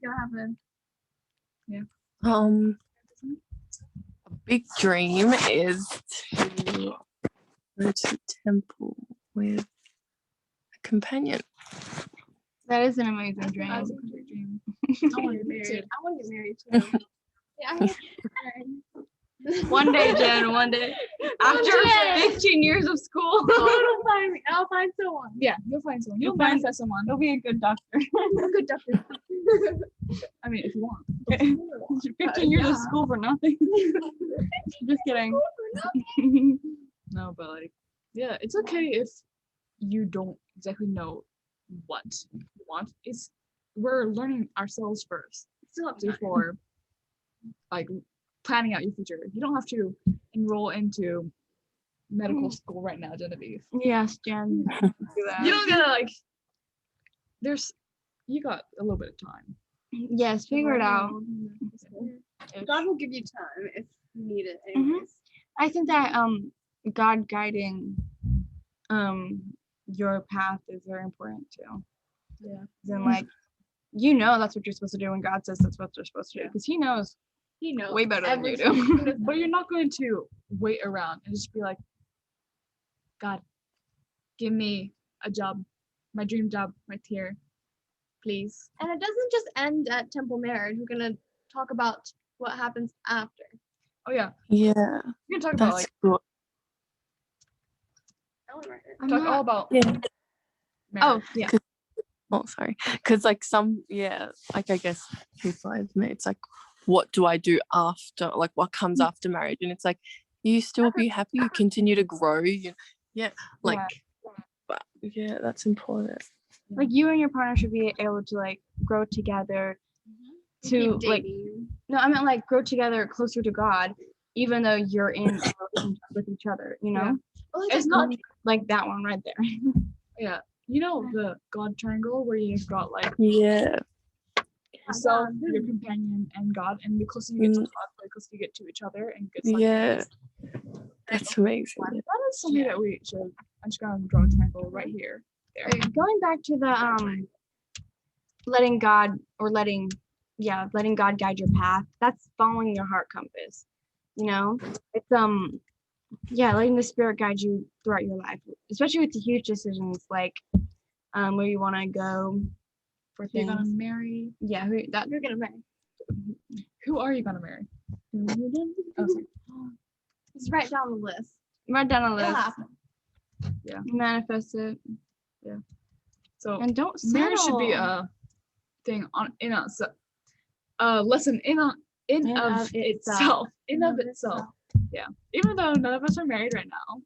What happened? A big dream is to go to the temple with a companion. That is an amazing That's dream. a great dream. I want to get married. I want to get married too. Yeah, I want to get married. One day, Jen, one day. After day. 15 years of school. I'll find me. I'll find someone. Yeah, you'll find someone. You'll You'll find- manifest someone. You'll be a good doctor. A good doctor. I mean, if you want. 15 years of school for nothing. Just kidding. No, but like, yeah, it's okay if you don't exactly know what you want. We're learning ourselves first Still up to before like planning out your future. You don't have to enroll into medical school right now, Genevieve. Yes, Jen. Do that. You don't gotta like. You got a little bit of time. Yes, figure it out. God will give you time if you need it. Mhm. Anyways. I think that God guiding your path is very important too. Yeah. Then like that's what you're supposed to do when God says that's what you're supposed to do because He knows He knows way better than you everything. do. But you're not going to wait around and just be like, God, give me a job, my dream job right here, please. And it doesn't just end at temple marriage. We're gonna talk about what happens after. Oh yeah, Yeah, we're gonna talk about that's like good. I want to write it. I'm talk not- all about Yeah. marriage. Oh yeah. Oh, sorry. Because like like I guess people I've met, it's like, what do I do after? Like, what comes after marriage? And it's like, you still be happy, you continue to grow. But yeah, that's important. Like you and your partner should be able to like grow together to Keep like dating. no, I meant like grow together closer to God, even though you're in a relationship with each other, you know? Well, It's not Like that one right there. yeah. You know the God triangle where you've got like Yeah. yourself, your companion, and God, and the closer you get to Mm. God, the closer you get to each other, and it's like Yeah. That's amazing. that is something that we should. I'm just gonna draw a triangle right here. There. Going back to the letting God guide your path. That's following your heart compass. You know, it's letting the Spirit guide you throughout your life, especially with the huge decisions like where you want to go for You're things. gonna marry. Yeah, that you're gonna marry. Who are you gonna marry? Oh, sorry. Just write down the list. Write down a It'll list. happen. Manifest it, So and don't marriage should be settle. a thing lesson in of itself. In of itself. Yeah. Even though none of us are married right now,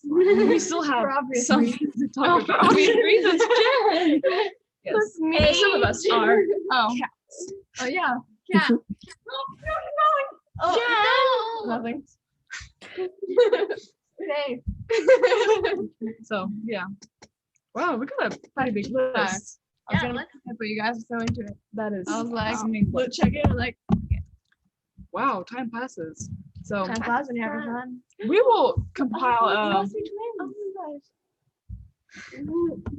we still have For obvious some reasons. to talk about. obvious reasons, Jen. Yes. me. Some of us are. Oh, Oh yeah. Yeah. Oh, no. Nothing. Okay. So yeah. Wow, we got a pretty big list. I was Yeah, gonna- let's but you guys are so into it. that is I was like, something like, let's check it. Like, wow, time passes. So time flies when you're having fun. we will compile Oh my gosh.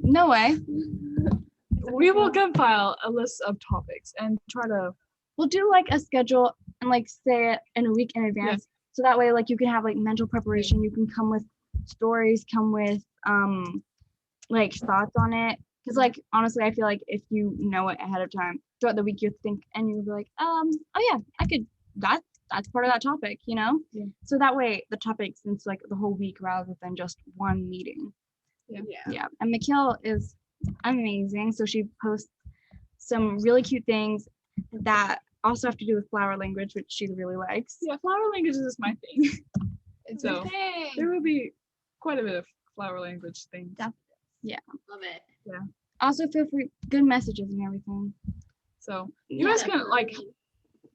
no way. we will compile a list of topics and try to We'll do like a schedule and like say it in a week in advance. So that way like you can have like mental preparation. You can come with stories, come with like thoughts on it. Because like honestly, I feel like if you know it ahead of time, throughout the week you think and you'll be like, oh yeah, I could that's part of that topic, you know? Yeah. So that way the topic since like the whole week rather than just one meeting. Yeah. Yeah. And Mikhail is amazing. So she posts some really cute things that also have to do with flower language, which she really likes. yeah, flower languages is my thing. It's So, a thing. There will be quite a bit of flower language things. Love it. Also feel free, good messages and everything. So you guys can like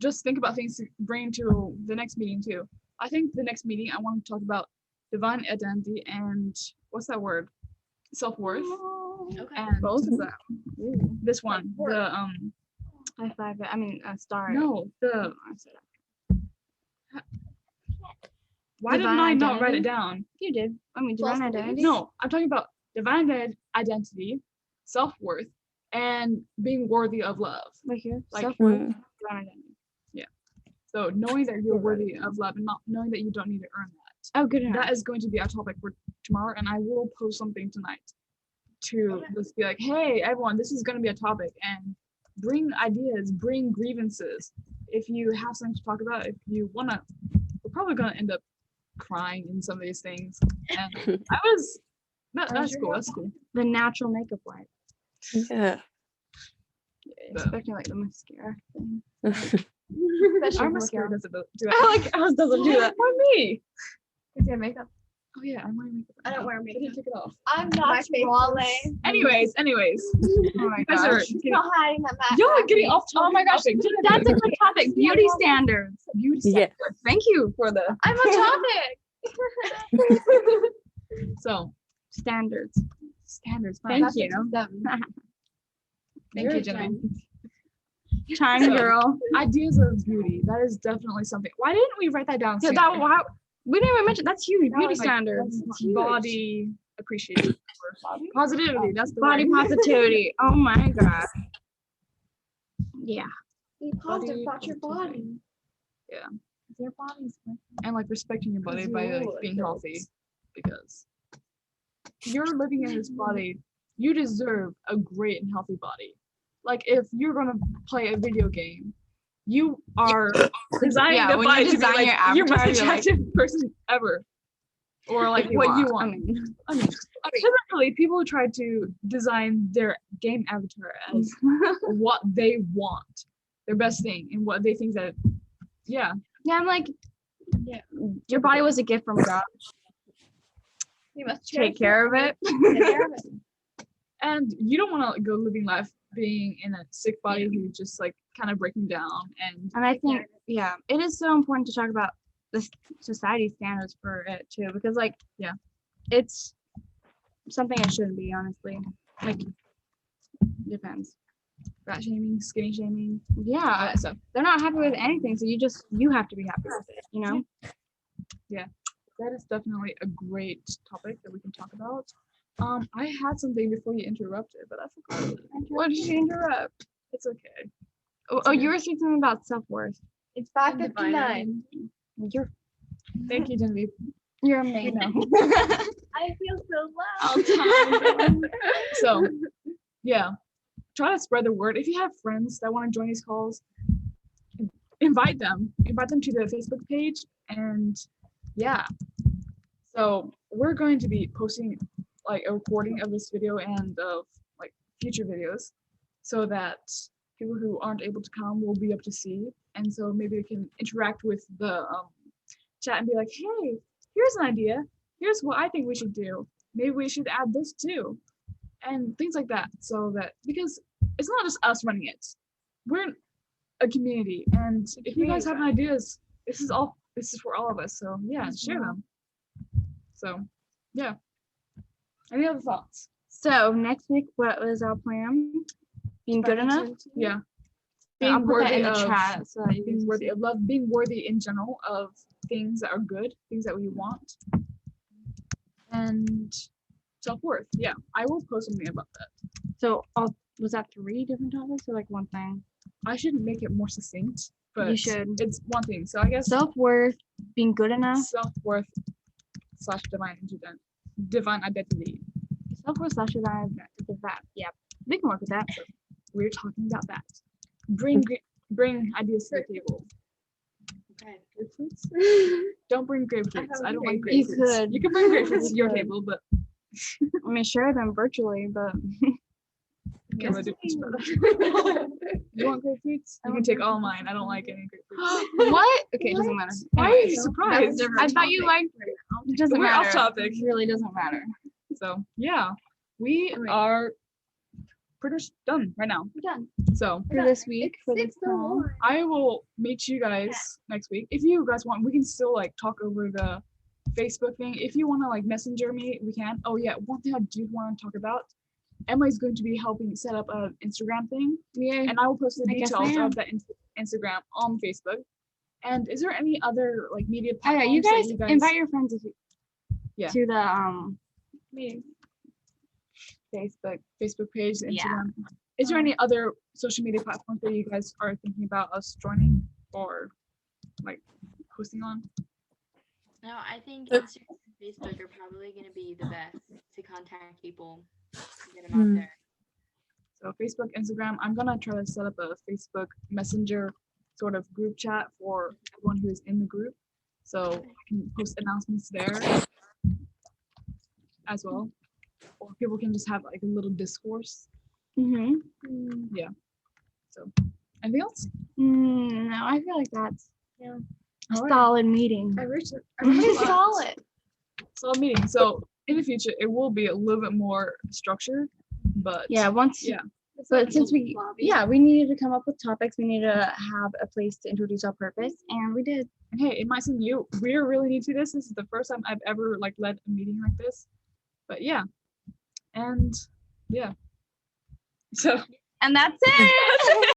just think about things to bring to the next meeting too. I think the next meeting I want to talk about divine identity and what's that word? Self-worth. Okay. And Both of them. this one, the High five. I mean, star. no, the Why didn't Divine I not write it identity? down? You did. I mean, False divine beliefs? identity. No, I'm talking about divine identity, self-worth, and being worthy of love. Right here. Like- Self-worth. Mm. Divine identity. So knowing that you're worthy of love and not knowing that you don't need to earn that. Oh, good enough. That is going to be our topic for tomorrow, and I will post something tonight to just be like, hey, everyone, this is going to be a topic, and bring ideas, bring grievances. If you have something to talk about, if you want to, we're probably going to end up crying in some of these things. And that's cool. That's cool. The natural makeup wipe. Yeah. Expecting like the mascara thing. Our mascara doesn't do that. I like ours doesn't do that. Why me? Is there makeup? Oh yeah, I'm wearing makeup. I don't now. wear I makeup. didn't take it off. I'm not Wale. Anyways. Oh my You guys are gosh. getting, Not hiding that map. y'all are getting off Oh my gosh, topic. that's a good topic. Beauty standards. Beauty Yeah. standard. Thank you for the I'm on topic. so Standards. standards. Thank fine. you. Thank you, Jenny. Time So, girl. Ideas of beauty. That is definitely something. Why didn't we write that down? Yeah, sooner? that wow. We didn't even mention that's huge. Beauty Like, standards. that's body appreciation. Positivity. That's the Body word. positivity. Oh my god. Yeah. Be positive Body about your positivity. body. Yeah. Your body's And like respecting your body by like Lord, being yes. healthy, because you're living in this body. You deserve a great and healthy body. Like if you're gonna play a video game, you are designing Yeah, the when you body to be design like your your most avatar, you're like- attractive person ever, or like If you what you want, want. I mean, Typically, people try to design their game avatar as what they want, their best thing, and what they think that, yeah, yeah, I'm like, Yeah. your body was a gift from God. You must Take care of it. Take care of it. and you don't want to go living life being in a sick body who's just like kind of breaking down. And And I think, yeah, it is so important to talk about the society standards for it too, because like, Yeah. it's something it shouldn't be, honestly. Like, depends. fat shaming, skinny shaming, all Yeah, that stuff. they're not happy with anything, so you have to be happy with it, you know? That is definitely a great topic that we can talk about. I had something before you interrupted, but I forgot. What did you interrupt? It's okay. Oh, you were saying something about self-worth. It's 5:59. Thank you, Genevieve. You're amazing. I feel so loud. So, yeah, try to spread the word. If you have friends that want to join these calls, invite them. Invite them to the Facebook page, and yeah. So we're going to be posting like a recording of this video and of like future videos, so that people who aren't able to come will be able to see, and so maybe they can interact with the chat and be like, hey, here's an idea. Here's what I think we should do. Maybe we should add this too, and things like that. So that, because it's not just us running it, we're a community, and if you guys have ideas, this is for all of us. So yeah, share them. So yeah. Any other thoughts? So next week, what was our plan? Being good enough? Yeah. I'll Being put that in worthy the of chat so that you being can worthy of love, being worthy in general of things that are good, things that we want, and self-worth. Yeah, I will post something about that. So was that 3 different topics or like one thing? I should make it more succinct, but You should. it's one thing. So I guess Self-worth, being good enough. self-worth / divine identity. Self-worth / divine. Yeah, we can work with that. We're talking about that. Bring ideas to the table. Okay. Grapefruits? Don't bring grapefruits. I don't like You grapefruits. could. You can bring grapefruits to You your could. table, but I mean, share them virtually, but can't really do much you want grapefruits? You can take all mine. I don't like any grapefruits. what? Okay, it doesn't matter. Why are you Anyways, surprised? that's different. I thought you liked it. It doesn't We're matter. off topic. It really doesn't matter. So yeah, we are pretty much done right now. We're done. So For this week, for this It's the time. Lord. I will meet you guys next week. If you guys want, we can still like talk over the Facebook thing. If you want to like messenger me, we can. Oh yeah, one thing I do want to talk about. Emily's going to be helping set up an Instagram thing, Yeah. and I will post the I guess I details am. of that Instagram on Facebook. And is there any other like media Oh yeah, you platforms that guys invite your friends if you, Yeah. to the Meeting. Facebook page, Yeah. Instagram? Is there any other social media platforms that you guys are thinking about us joining or like posting on? No, I think Uh, Instagram and Facebook are probably going to be the best to contact people, get them Hmm. out there. So Facebook, Instagram. I'm gonna try to set up a Facebook Messenger sort of group chat for everyone who is in the group, so I can post announcements there as well, or people can just have like a little discourse. mm-hmm. So, anything else? No, I feel like that's a All right. solid meeting. Everybody solid. Solid meeting. So in the future, it will be a little bit more structured, but Yeah, once. Yeah. But since we needed to come up with topics, we needed to have a place to introduce our purpose, and we did. And hey, it might seem we're really new to this. This is the first time I've ever like led a meeting like this, but yeah, and yeah. So And that's it.